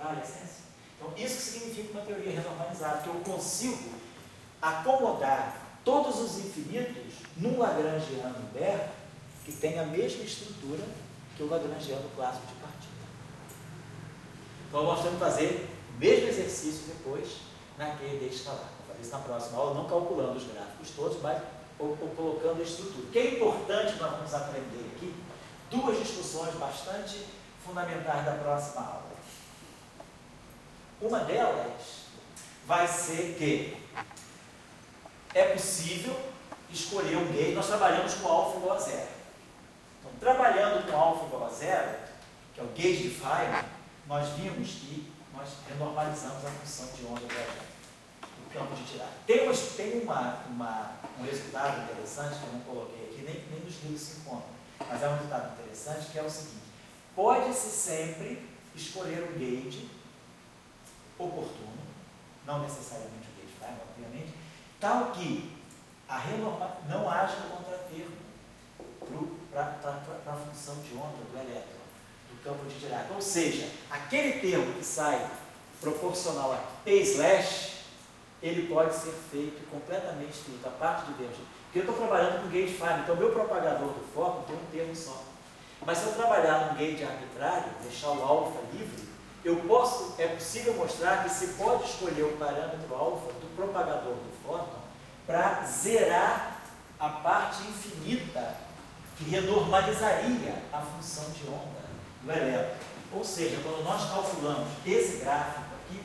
trocar a essência? Então, isso que significa uma teoria renormalizada, que eu consigo acomodar todos os infinitos num lagrangiano aberto que tem a mesma estrutura que o lagrangiano clássico de partida. Então, nós temos que fazer o mesmo exercício depois na QED escalar. Vou fazer isso na próxima aula, não calculando os gráficos todos, mas ou colocando a estrutura. O que é importante nós vamos aprender aqui, duas discussões bastante fundamentais da próxima aula. Uma delas vai ser que é possível escolher um gauge. Nós trabalhamos com alfa igual a zero. Então, trabalhando com alfa igual a zero, que é o gauge de Feynman, nós vimos que nós renormalizamos a função de onda viajante, o campo de tirada. Tem um resultado interessante que eu não coloquei aqui, nem nos livros se encontra, mas é um resultado interessante que é o seguinte: pode-se sempre escolher um gauge oportuno, não necessariamente o gauge Feynman, obviamente, tal que não haja contratermo para a função de onda do elétron, do campo de Dirac. Ou seja, aquele termo que sai proporcional a P/, ele pode ser feito completamente estrito, a parte de dentro. Porque eu estou trabalhando com gauge Feynman, então o meu propagador do fóton tem um termo só. Mas se eu trabalhar num gauge arbitrário, deixar o alfa livre, é possível mostrar que se pode escolher o parâmetro alfa do propagador do fóton para zerar a parte infinita que renormalizaria a função de onda do elétron. Ou seja, quando nós calculamos esse gráfico aqui,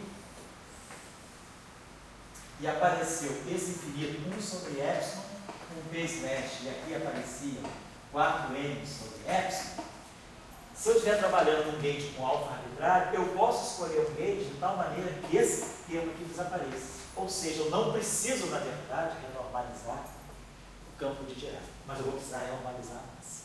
e apareceu esse infinito 1 sobre epsilon, com P/, e aqui aparecia 4n sobre epsilon, se eu estiver trabalhando um gauge com alfa arbitrário, eu posso escolher um gauge de tal maneira que esse termo aqui desapareça. Ou seja, eu não preciso, na verdade, renormalizar o campo de Dirac, mas eu vou precisar renormalizar a massa.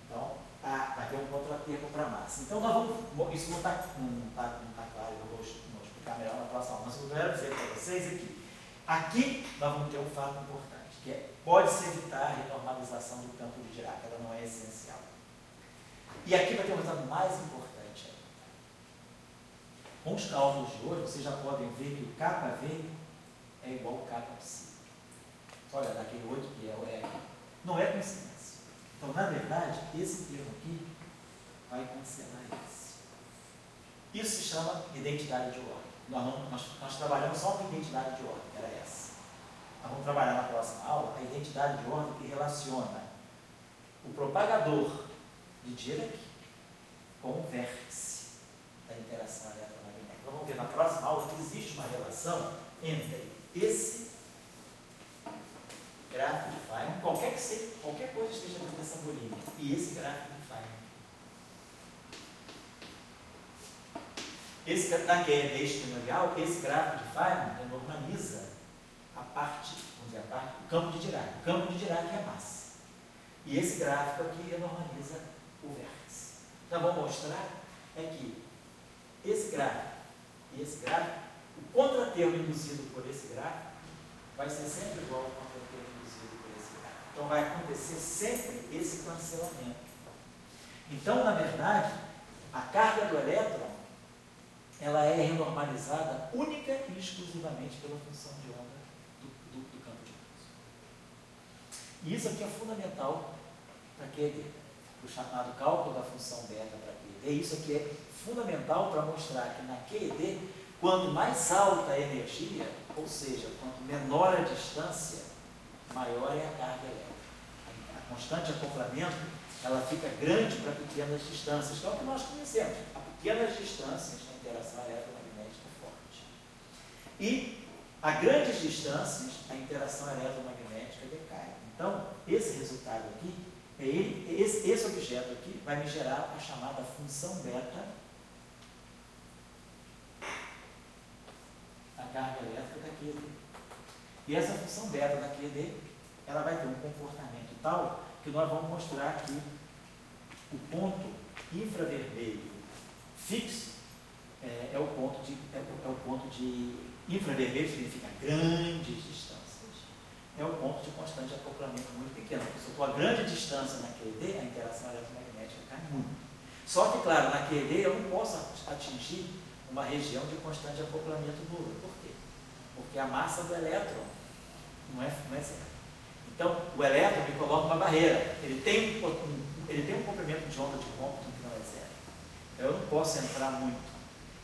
Então, vai ter um contratermo para a massa. Então, nós vamos. Isso não está claro, eu vou explicar melhor na próxima aula, mas o que eu quero dizer para vocês é que aqui nós vamos ter um fato importante, que é: pode-se evitar a renormalização do campo de Dirac, ela não é essencial. E aqui vai ter um resultado mais importante ainda. Com os cálculos de hoje, vocês já podem ver que o KV é igual ao Kψ. Olha, daquele 8 que é o E, não é coincidência. Então, na verdade, esse termo aqui vai cancelar esse. Isso se chama identidade de ordem. Nós trabalhamos só com identidade de ordem, era essa. Nós vamos trabalhar na próxima aula a identidade de ordem que relaciona o propagador de Dirac com o vértice da interação eletromagnética. Então, vamos ver na próxima aula que existe uma relação entre esse gráfico de Feynman, qualquer coisa esteja dentro dessa bolinha, e esse gráfico de Feynman. Na QED extraemorial, esse gráfico de Feynman normaliza a parte, o campo de Dirac. O campo de Dirac é a massa. E esse gráfico aqui normaliza o vértice. Então, vamos mostrar que esse gráfico e esse gráfico, o contratermo induzido por esse gráfico vai ser sempre igual ao contratermo induzido por esse gráfico. Então, vai acontecer sempre esse cancelamento. Então, na verdade, a carga do elétron ela é renormalizada única e exclusivamente pela função de onda do campo de luz. E isso aqui é fundamental para QED, o chamado cálculo da função beta para QED. Isso aqui é fundamental para mostrar que na QED, quanto mais alta a energia, ou seja, quanto menor a distância, maior é a carga elétrica. A constante de acoplamento ela fica grande para pequenas distâncias, que é o que nós conhecemos. A pequenas distâncias, a interação eletromagnética é forte. E a grandes distâncias, a interação eletromagnética decai. Então, esse resultado aqui, esse objeto aqui vai me gerar a chamada função beta da carga elétrica da QED. E essa função beta da QED, ela vai ter um comportamento tal que nós vamos mostrar aqui o ponto infravermelho fixo é o ponto de infravermelho, significa grandes distâncias. É o ponto de constante de acoplamento muito pequeno. Se eu estou a grande distância na QED, a interação eletromagnética cai muito. Só que, claro, na QD eu não posso atingir uma região de constante acoplamento nula. Por quê? Porque a massa do elétron não é zero. Então, o elétron me coloca uma barreira. Ele tem um comprimento de onda de Compton que não é zero. Então, eu não posso entrar muito.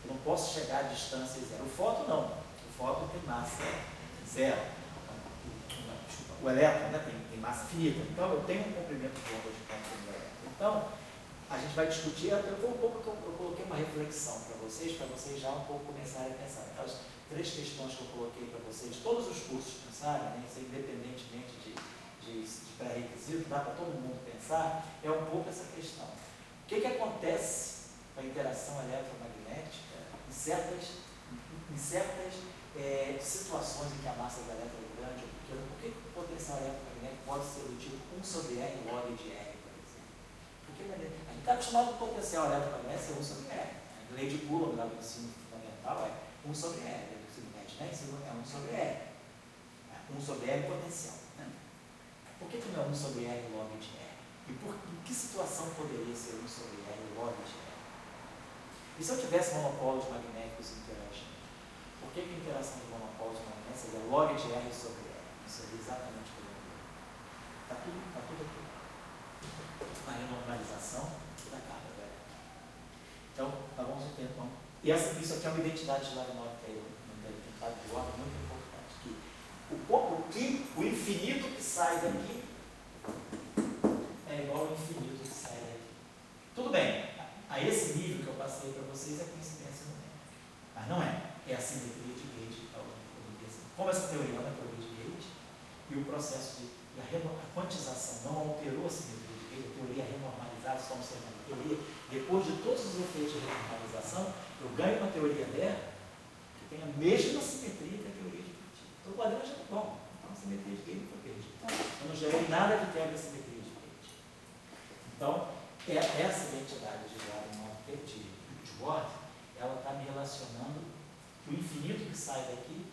Eu não posso chegar a distância zero. O fóton não. O fóton tem massa zero. O elétron, né, tem massa finita. Então, eu tenho um comprimento de onda de Compton do elétron. Então, a gente vai discutir, eu coloquei uma reflexão para vocês já um pouco começarem a pensar. Aquelas 3 questões que eu coloquei para vocês, todos os cursos pensarem, né, independentemente de pré-requisito, dá para todo mundo pensar, é um pouco essa questão. O que acontece com a interação eletromagnética em certas situações em que a massa do elétron é grande ou pequena? Por que o potencial eletromagnético pode ser do tipo 1 sobre R log de R, por exemplo? Porque a gente está acostumado com o potencial eletromagnético ser 1 sobre R. A lei de Coulomb lá do ensino fundamental é 1 sobre R, a lei do ensino médio, né? É 1 sobre R. 1 sobre R é potencial. Né? Por que não é 1 sobre R log de R? Em que situação poderia ser 1 sobre R log de R? E se eu tivesse monopolos magnéticos interagindo? Por que a interação de monopolos magnéticos seria log de R sobre R? Isso seria exatamente o que eu ia. Está tudo aqui. A renormalização da carga do elétron. Então, nós vamos entender. E isso aqui é uma identidade de Lagrange-Taylor, uma identidade de ordem muito importante. O infinito que sai daqui é igual ao infinito que sai daqui. Tudo bem, a esse nível que eu passei para vocês é coincidência numérica. Mas não é. É a simetria de Gauge. Como essa teoria é uma teoria de Gauge, e o processo a quantização não alterou a simetria de Gauge, a teoria renormalizada, só observando a teoria, depois de todos os efeitos de renormalização, eu ganho uma teoria dela que tem a mesma simetria que a teoria de Gauge. Então o quadrante é bom. Então a simetria de Gauge foi Gauge. Então, eu não gerei nada que quebra a simetria de Gauge. Então, essa identidade de Ward, ela está me relacionando o infinito que sai daqui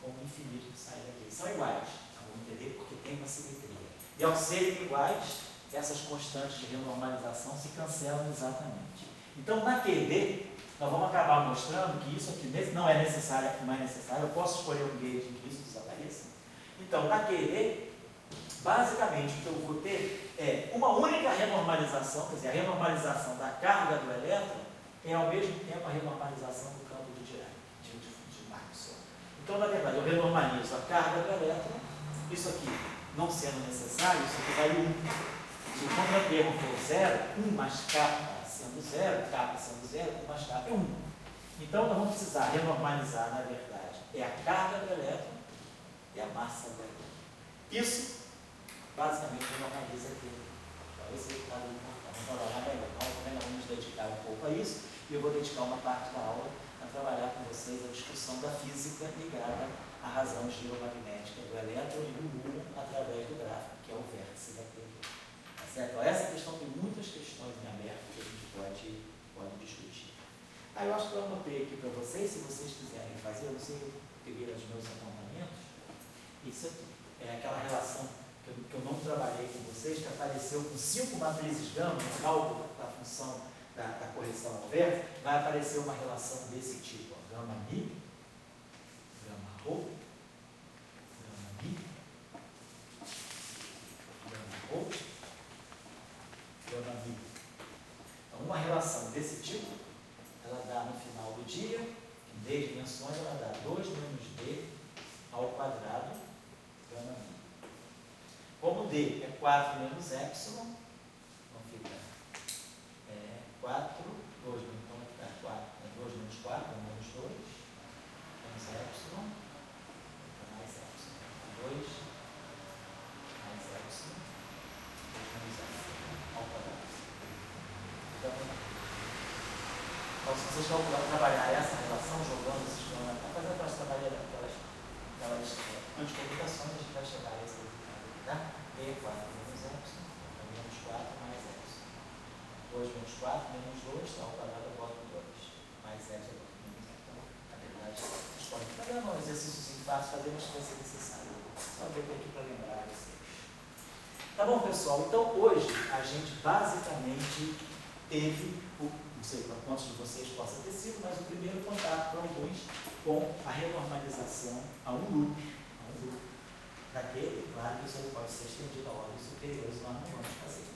com o infinito que sai daqui. São iguais, vamos entender, porque tem uma simetria. E ao serem iguais, essas constantes de renormalização se cancelam exatamente. Então, na QD, nós vamos acabar mostrando que isso aqui não é necessário, eu posso escolher um gauge em que isso desapareça. Então, na QD, basicamente, o que eu vou ter é uma única renormalização, quer dizer, a renormalização da carga do elétron é, ao mesmo tempo, a renormalização do campo de Dirac, de Maxwell. Então, na verdade, eu renormalizo a carga do elétron, isso aqui não sendo necessário, isso aqui vale 1. Se o contratermo for 0, 1 mais k sendo 0, k sendo 0, 1 mais k é 1. Então, nós vamos precisar renormalizar, na verdade, é a carga do elétron e a massa do elétron. Isso, basicamente, renormaliza aqui. Então, esse resultado é importante. Vamos trabalhar melhor. Nós também vamos nos dedicar um pouco a isso, e eu vou dedicar uma parte da aula a trabalhar com vocês a discussão da física ligada à razão giromagnética do elétron e do muon através do gráfico, que é o vértice da teoria. Tá certo? Essa questão tem muitas questões em aberto que a gente pode discutir. Eu acho que eu anotei aqui para vocês, se vocês quiserem fazer, eu não sei, eu peguei os meus apontamentos. Isso aqui é aquela relação que eu não trabalhei com vocês, que apareceu com 5 matrizes gama, no cálculo da função da correção ao vértice, vai aparecer uma relação desse tipo, ó, gama mi, gama rho, gama mi, gama rho, gama mi. Então, uma relação desse tipo, ela dá no final do dia, em 10 dimensões, ela dá 2 menos d ao quadrado gama mi. Como d é 4 menos epsilon, então fica 4, 2, então vai ficar 4, 2 menos 4, menos 2, menos epsilon, mais epsilon, 2, mais epsilon, 2 menos epsilon, ao quadrado. Então, se vocês vão trabalhar essa relação, jogando esses fenômenos, fazendo aquelas anticomputações, a gente vai chegar a esse resultado aqui, tá? D é 4 menos epsilon, então menos 4 mais epsilon. 2 menos 4 menos 2, ao quadrado eu boto 2, mais epsilon eu boto menos epsilon. Então, na verdade, vocês podem fazer um exercício fácil, fazer, mas vai ser necessário. Só ver aqui para lembrar vocês. Tá bom, pessoal? Então, hoje, a gente basicamente teve, não sei quantos de vocês possam ter sido, mas o primeiro contato para alguns com a renormalização a um loop daquele, claro que isso aí pode ser estendido a ordens superiores, nós não vamos fazer.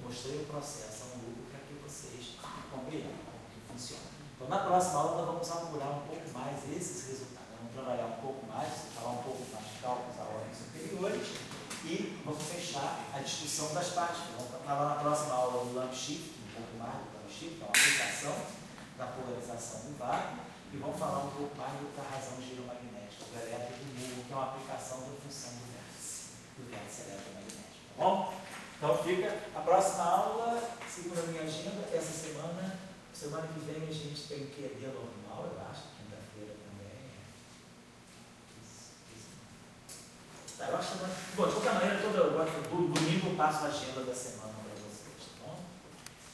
Mostrei o processo a um loop para que vocês compreendam como que funciona. Então, na próxima aula, nós vamos apurar um pouco mais esses resultados. Vamos trabalhar um pouco mais, falar um pouco mais de cálculos a ordens superiores e vamos fechar a discussão das partes. Vamos falar na próxima aula do lamp shift, um pouco mais do lamp shift, que é uma aplicação da polarização do vácuo, e vamos falar um pouco mais da razão giromagnética, do elétrico nulo, que é uma aplicação da função do vértice eletromagnético. Tá bom? Então fica a próxima aula, segundo a minha agenda, essa semana que vem a gente tem QED normal, eu acho, quinta-feira também. Tá, eu acho que bom, de qualquer maneira, domingo eu passo a agenda da semana